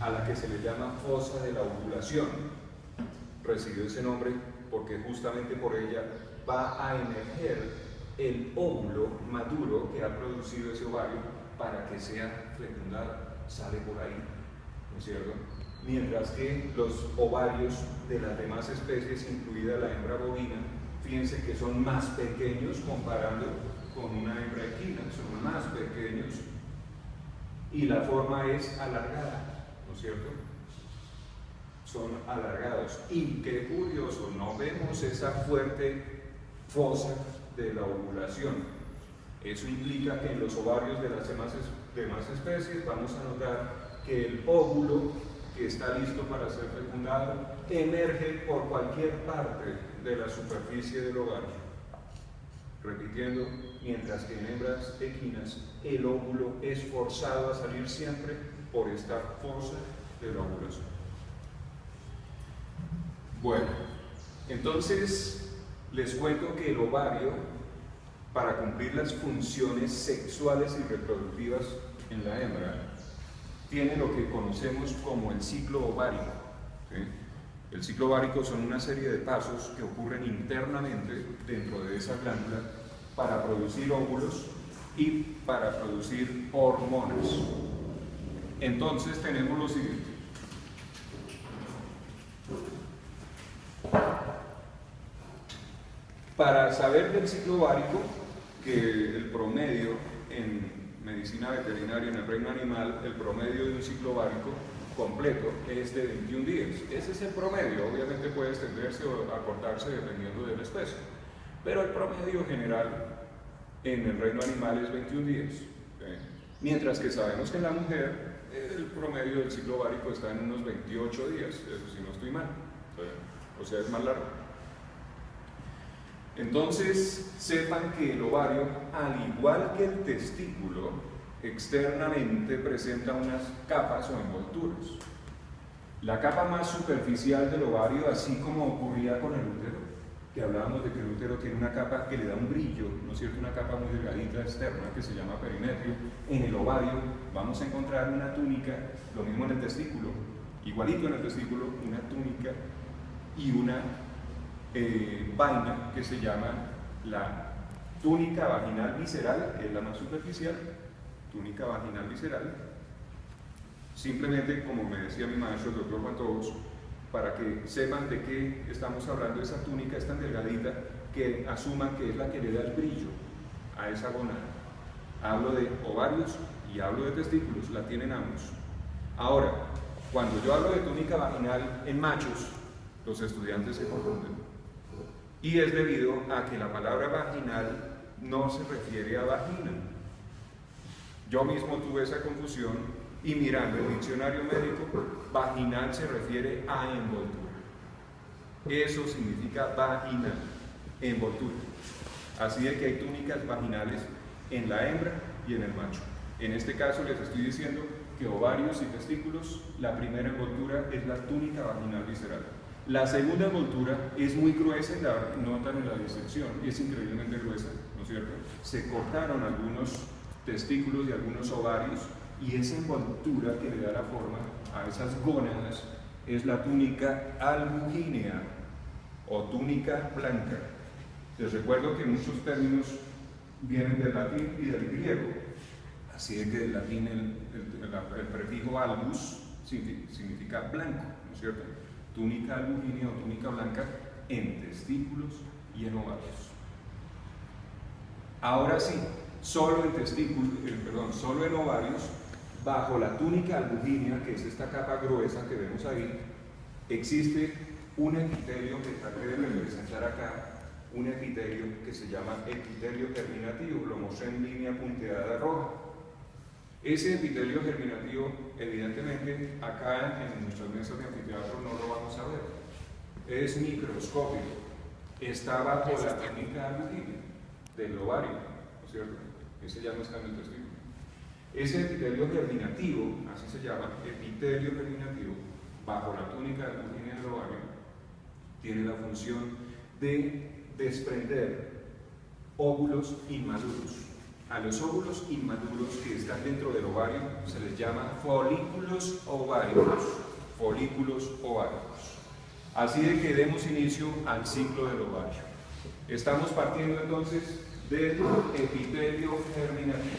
a la que se le llama fosa de la ovulación. Recibió ese nombre porque justamente por ella va a emerger el óvulo maduro que ha producido ese ovario para que sea fecundado. Sale por ahí, ¿no es cierto? Mientras que los ovarios de las demás especies, incluida la hembra bovina, fíjense que son más pequeños comparando con una hembra equina, son más pequeños y la forma es alargada, ¿no es cierto? Son alargados. Y qué curioso, no vemos esa fuerte fosa de la ovulación. Eso implica que en los ovarios de las demás especies vamos a notar que el óvulo que está listo para ser fecundado emerge por cualquier parte de la superficie del ovario. Repitiendo, mientras que en hembras equinas el óvulo es forzado a salir siempre por esta fosa de la ovulación. Bueno, entonces les cuento que el ovario, para cumplir las funciones sexuales y reproductivas en la hembra, tiene lo que conocemos como el ciclo ovárico. ¿Sí? El ciclo ovárico son una serie de pasos que ocurren internamente dentro de esa glándula para producir óvulos y para producir hormonas. Entonces tenemos lo siguiente. Para saber del ciclo ovárico, que el promedio en medicina veterinaria, en el reino animal, el promedio de un ciclo ovárico completo es de 21 días. Ese es el promedio, obviamente puede extenderse o acortarse dependiendo de la especie, pero el promedio general en el reino animal es 21 días. Mientras que sabemos que en la mujer el promedio del ciclo ovárico está en unos 28 días, eso si no estoy mal, o sea, es más largo. Entonces, sepan que el ovario, al igual que el testículo, externamente presenta unas capas o envolturas. La capa más superficial del ovario, así como ocurría con el útero, que hablábamos de que el útero tiene una capa que le da un brillo, ¿no es cierto? Una capa muy delgadita externa que se llama perimetrio. En el ovario vamos a encontrar una túnica, lo mismo en el testículo, igualito en el testículo, una túnica y una vaina que se llama la túnica vaginal visceral, que es la más superficial, túnica vaginal visceral. Simplemente, como me decía mi maestro, el doctor Juan Tobos, para que sepan de qué estamos hablando, esa túnica es tan delgadita que asuman que es la que le da el brillo a esa gonada. Hablo de ovarios y hablo de testículos, la tienen ambos. Ahora, cuando yo hablo de túnica vaginal en machos, los estudiantes se confunden. Y es debido a que la palabra vaginal no se refiere a vagina. Yo mismo tuve esa confusión y mirando el diccionario médico, vaginal se refiere a envoltura. Eso significa vaginal, envoltura. Así de que hay túnicas vaginales en la hembra y en el macho. En este caso les estoy diciendo que ovarios y testículos, la primera envoltura es la túnica vaginal visceral. La segunda envoltura es muy gruesa y la notan en la disección, y es increíblemente gruesa, ¿no es cierto? Se cortaron algunos testículos y algunos ovarios, y esa envoltura que le da la forma a esas gónadas es la túnica albugínea o túnica blanca. Les recuerdo que muchos términos vienen del latín y del griego, así de que del latín el prefijo albus significa blanco, ¿no es cierto? Túnica albugínea o túnica blanca en testículos y en ovarios. Ahora sí, solo en ovarios, bajo la túnica albugínea, que es esta capa gruesa que vemos ahí, existe un epitelio que traté de representar acá, un epitelio que se llama epitelio germinativo, lo mostré en línea punteada roja. Ese epitelio germinativo, evidentemente, acá en nuestras mesas de anfiteatro no lo vamos a ver. Es microscópico. Está bajo la túnica albugínea del ovario, ¿no es cierto? Ese ya no está en el testículo. Ese epitelio germinativo, así se llama, epitelio germinativo, bajo la túnica albugínea del ovario, tiene la función de desprender óvulos inmaduros. A los óvulos inmaduros que están dentro del ovario se les llama folículos ováricos. Folículos ováricos. Así de que demos inicio al ciclo del ovario. Estamos partiendo entonces del epitelio germinativo.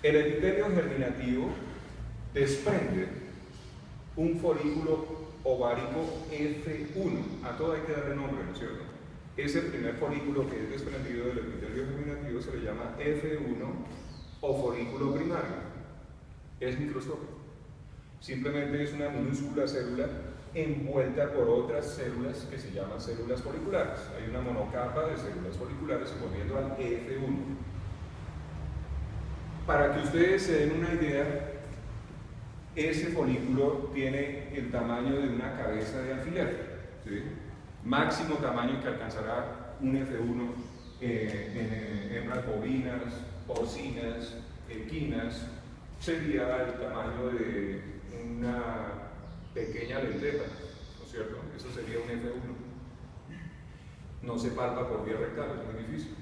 El epitelio germinativo desprende un folículo ovárico F1. A todo hay que darle nombre, ¿no es cierto? Ese primer folículo que es desprendido del epitelio germinativo se le llama F1 o folículo primario. Es microscópico. Simplemente es una minúscula célula envuelta por otras células que se llaman células foliculares. Hay una monocapa de células foliculares envolviendo al F1. Para que ustedes se den una idea, ese folículo tiene el tamaño de una cabeza de alfiler, ¿sí? Máximo tamaño que alcanzará un F1 en hembras bovinas, porcinas, equinas, sería el tamaño de una pequeña lenteja, ¿no es cierto? Eso sería un F1. No se palpa por vía rectal, es muy difícil.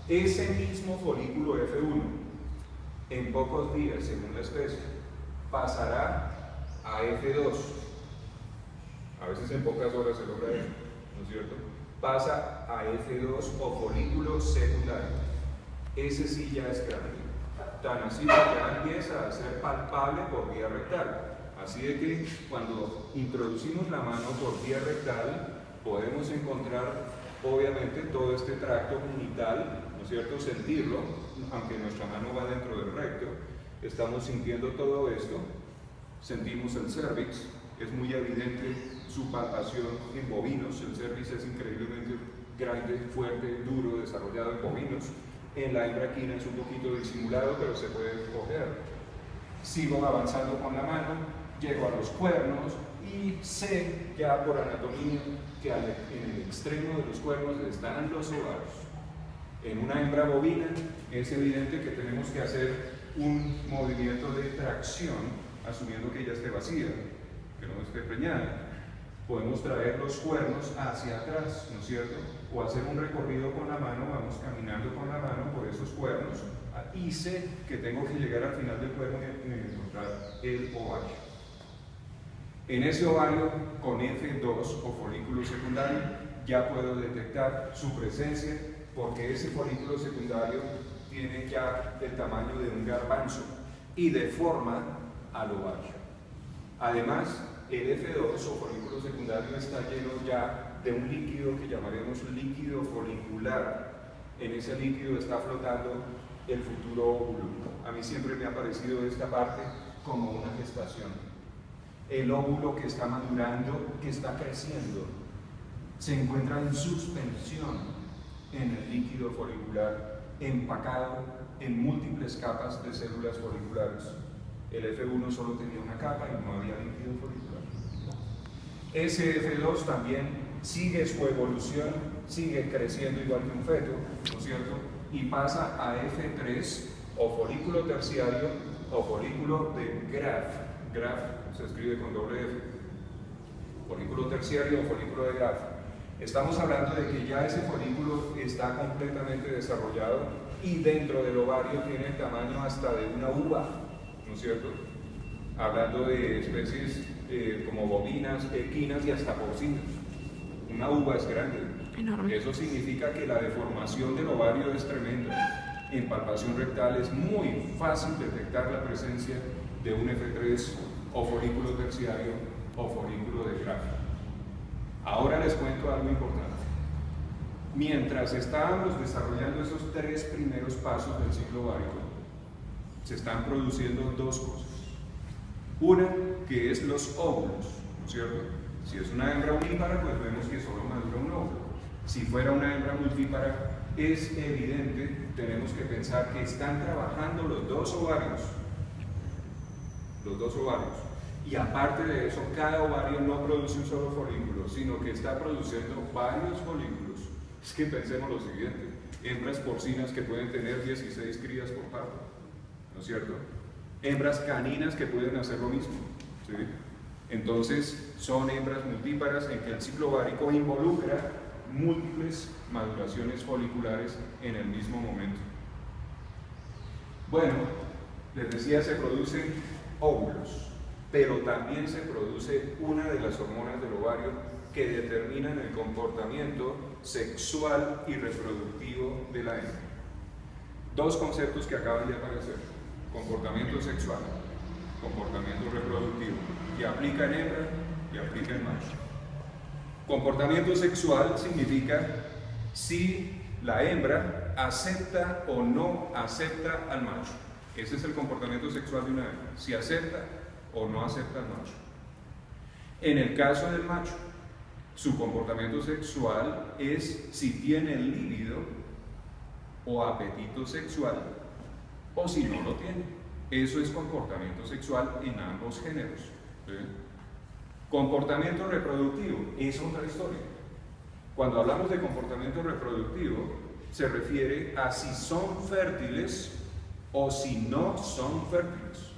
Ese mismo folículo F1, en pocos días, según la especie, pasará a F2. A veces en pocas horas se logra eso, ¿no es cierto? Pasa a F2 o folículo secundario. Ese sí ya es grande. Tan así que ya empieza a ser palpable por vía rectal. Así de que cuando introducimos la mano por vía rectal, podemos encontrar obviamente todo este tracto genital, ¿no es cierto? Sentirlo, aunque nuestra mano va dentro del recto, estamos sintiendo todo esto. Sentimos el cervix, es muy evidente su palpación en bovinos. El cervix es increíblemente grande, fuerte, duro, desarrollado en bovinos. En la hembra equina es un poquito disimulado, pero se puede coger. Sigo avanzando con la mano, llego a los cuernos y sé ya por anatomía que en el extremo de los cuernos están los ovarios. En una hembra bovina es evidente que tenemos que hacer un movimiento de tracción, asumiendo que ella esté vacía, que no esté preñada. Podemos traer los cuernos hacia atrás, ¿no es cierto? O hacer un recorrido con la mano, vamos caminando con la mano por esos cuernos y sé que tengo que llegar al final del cuerno y encontrar el ovario. En ese ovario, con F2 o folículo secundario, ya puedo detectar su presencia porque ese folículo secundario tiene ya el tamaño de un garbanzo y deforma al ovario. Además, el F2 o folículo secundario está lleno ya de un líquido que llamaremos líquido folicular. En ese líquido está flotando el futuro óvulo. A mí siempre me ha parecido esta parte como una gestación. El óvulo que está madurando, que está creciendo, se encuentra en suspensión en el líquido folicular, empacado en múltiples capas de células foliculares. El F1 solo tenía una capa y no había líquido folicular. Ese F2 también sigue su evolución, sigue creciendo igual que un feto, ¿no es cierto? Y pasa a F3 o folículo terciario o folículo de Graf. Graf se escribe con doble F. Folículo terciario o folículo de Graf. Estamos hablando de que ya ese folículo está completamente desarrollado y dentro del ovario tiene el tamaño hasta de una uva, ¿no es cierto? Hablando de especies como bovinas, equinas y hasta porcinas. Una uva es grande. Enorme. Eso significa que la deformación del ovario es tremenda. En palpación rectal es muy fácil detectar la presencia de un F3 o folículo terciario o folículo de Graf. Ahora les cuento algo importante. Mientras estábamos desarrollando esos tres primeros pasos del ciclo ovárico, se están produciendo dos cosas. Una, que es los óvulos, ¿no es cierto? Si es una hembra unípara, pues vemos que solo madura un óvulo. Si fuera una hembra multípara, es evidente, tenemos que pensar que están trabajando los dos ovarios. Los dos ovarios. Y aparte de eso, cada ovario no produce un solo folículo, sino que está produciendo varios folículos. Es que pensemos lo siguiente, hembras porcinas que pueden tener 16 crías por parto, ¿no es cierto? Hembras caninas que pueden hacer lo mismo, ¿sí? Entonces, son hembras multíparas en que el ciclo ovárico involucra múltiples maduraciones foliculares en el mismo momento. Bueno, les decía, se producen óvulos, pero también se produce una de las hormonas del ovario que determinan el comportamiento sexual y reproductivo de la hembra. Dos conceptos que acaban de aparecer: comportamiento sexual, comportamiento reproductivo, y aplica en hembra y aplica en macho. Comportamiento sexual significa si la hembra acepta o no acepta al macho. Ese es el comportamiento sexual de una hembra, si acepta o no acepta al macho. En el caso del macho, su comportamiento sexual es si tiene líbido o apetito sexual o si no lo tiene. Eso es comportamiento sexual en ambos géneros. ¿Sí? Comportamiento reproductivo es otra historia. Cuando hablamos de comportamiento reproductivo, se refiere a si son fértiles o si no son fértiles.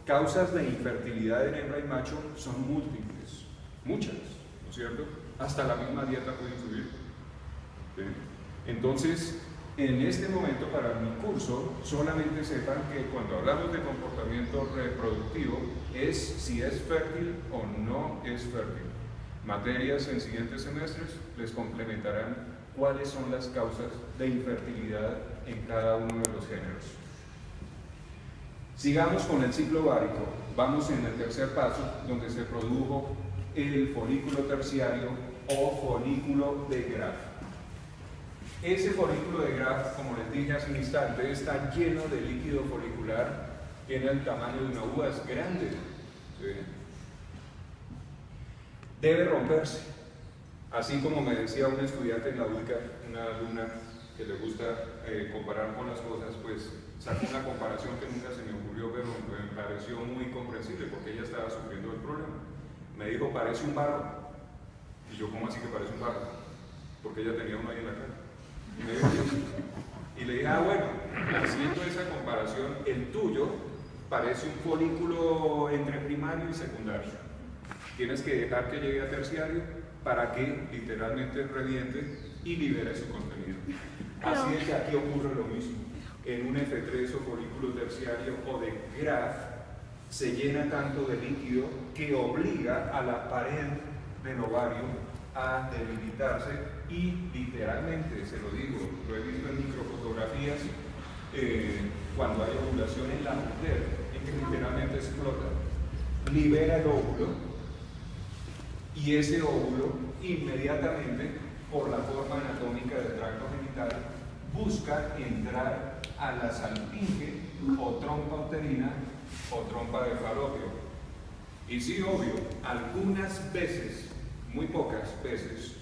Causas de infertilidad en hembra y macho son múltiples, muchas, ¿no es cierto? Hasta la misma dieta puede influir. ¿Sí? Entonces, en este momento, para mi curso, solamente sepan que cuando hablamos de comportamiento reproductivo es si es fértil o no es fértil. Materias en siguientes semestres les complementarán cuáles son las causas de infertilidad en cada uno de los géneros. Sigamos con el ciclo ovárico. Vamos en el tercer paso, donde se produjo el folículo terciario o folículo de Graf. Ese folículo de Graf, como les dije hace un instante, está lleno de líquido folicular, tiene el tamaño de una uva, es grande. ¿Sí? Debe romperse. Así como me decía un estudiante en la UCA, una alumna que le gusta comparar con las cosas, pues sacó una comparación que nunca se me ocurrió, pero me pareció muy comprensible porque ella estaba sufriendo el problema. Me dijo, parece un barro. Y yo, ¿cómo así que parece un barro? Porque ella tenía uno ahí en la cara. Y le dije, bueno, haciendo esa comparación, el tuyo parece un folículo entre primario y secundario. Tienes que dejar que llegue a terciario para que literalmente reviente y libere su contenido. Así es que aquí ocurre lo mismo. En un F3 o folículo terciario o de Graf se llena tanto de líquido que obliga a la pared del ovario a debilitarse y literalmente, se lo digo, lo he visto en microfotografías, cuando hay ovulación en la mujer, en que literalmente explota, libera el óvulo y ese óvulo inmediatamente, por la forma anatómica del tracto genital, busca entrar a la salpinge o trompa uterina o trompa de falopio. Y sí, obvio, algunas veces, muy pocas veces,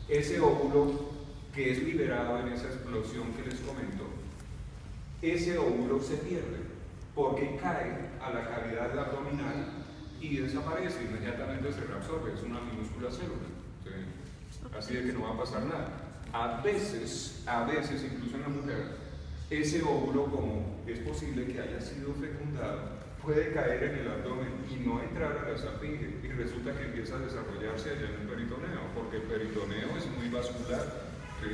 ese óvulo que es liberado en esa explosión que les comento, ese óvulo se pierde porque cae a la cavidad abdominal y desaparece, inmediatamente se reabsorbe, es una minúscula célula. ¿Sí? Así de que no va a pasar nada. A veces, incluso en la mujer, ese óvulo, como es posible que haya sido fecundado, puede caer en el abdomen y no entrar a la salpinge, y resulta que empieza a desarrollarse allá en el peritoneo, porque el peritoneo es muy vascular, ¿sí?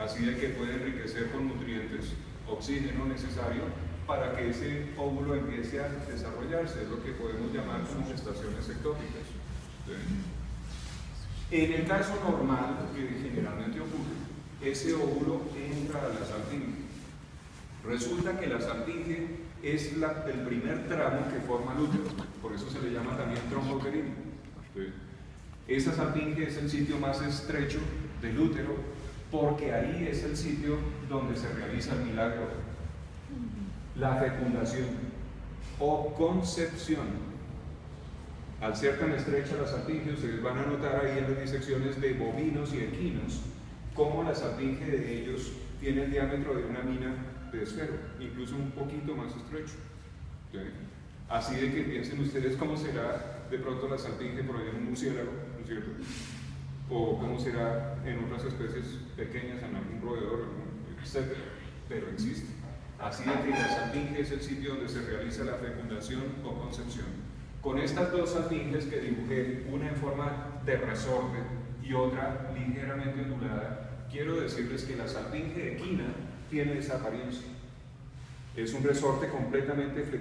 Así de que puede enriquecer con nutrientes, oxígeno necesario para que ese óvulo empiece a desarrollarse, es lo que podemos llamar como gestaciones ectópicas. ¿Sí? En el caso normal, que generalmente ocurre, ese óvulo entra a la salpinge. Resulta que la salpinge es el primer tramo que forma el útero, por eso se le llama también trompa uterino. ¿Sí? Esa salpinge es el sitio más estrecho del útero, porque ahí es el sitio donde se realiza el milagro, la fecundación o concepción. Al ser tan estrecha la salpinge, ustedes van a notar ahí en las disecciones de bovinos y equinos cómo la salpinge de ellos tiene el diámetro de una mina de esfero, incluso un poquito más estrecho. ¿Sí? Así de que piensen ustedes cómo será de pronto la salpinge por ahí en un murciélago, ¿no es cierto? O cómo será en otras especies pequeñas, en algún roedor, etc. Pero existe. Así de que la salpinge es el sitio donde se realiza la fecundación o concepción. Con estas dos salpinges que dibujé, una en forma de resorte y otra ligeramente ondulada. Quiero decirles que la salpinge equina tiene esa apariencia. Es un resorte completamente flexible.